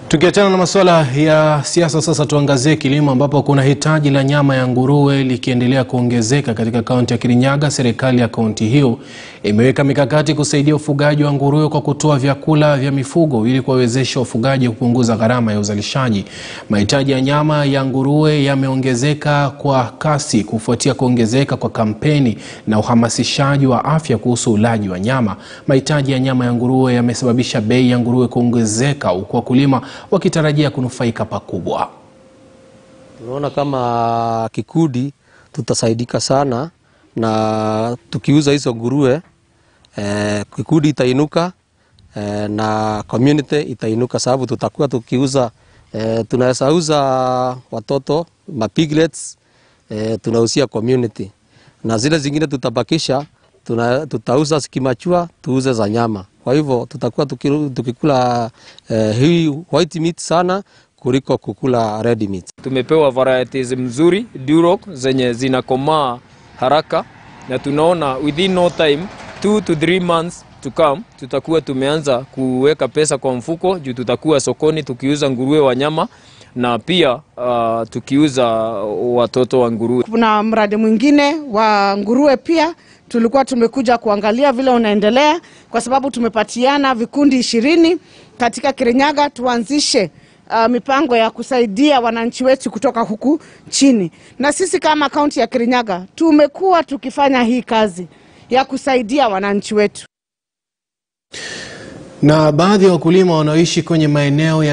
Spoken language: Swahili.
Tukiachana na masuala ya siasa, sasa tuangazie kilimo, ambapo kuna hitaji la nyama ya nguruwe likiendelea kuongezeka katika kaunti ya Kirinyaga. Serikali ya kaunti hiyo imeweka mikakati kusaidia ufugaji wa nguruwe kwa kutoa vyakula vya mifugo ili kuwawezesha wafugaji kupunguza gharama ya uzalishaji. Mahitaji ya nyama ya nguruwe yameongezeka kwa kasi kufuatia kuongezeka kwa kampeni na uhamasishaji wa afya kuhusu ulaji wa nyama. Mahitaji ya nyama ya nguruwe yamesababisha bei ya nguruwe kuongezeka, huku wakulima wakitarajia kunufaika pakubwa. Tunaona kama kikundi tutasaidika sana, na tukiuza hizo nguruwe kikundi itainuka na community itainuka, sababu tutakuwa tukiuza tunaweza uza watoto piglets, tunausia community, na zile zingine tutabakisha tutauza sikimachua tuuze za nyama. Kwa hivyo tutakuwa tukikula hii white meat sana kuliko kukula red meat. Tumepewa varieties mzuri Duroc zenye zinakomaa haraka, na tunaona within no time 2 to 3 months to come tutakuwa tumeanza kuweka pesa kwa mfuko, juu tutakuwa sokoni tukiuza nguruwe wa nyama na pia tukiuza watoto wa nguruwe. Kuna mradi mwingine wa nguruwe pia tulikuwa tumekuja kuangalia vile unaendelea, kwa sababu tumepatiana vikundi 20 katika Kirinyaga tuanzishe mipango ya kusaidia wananchi wetu kutoka huku chini. Na sisi kama kaunti ya Kirinyaga tumekuwa tukifanya hii kazi ya kusaidia wananchi wetu. Na baadhi ya wakulima wanaoishi kwenye maeneo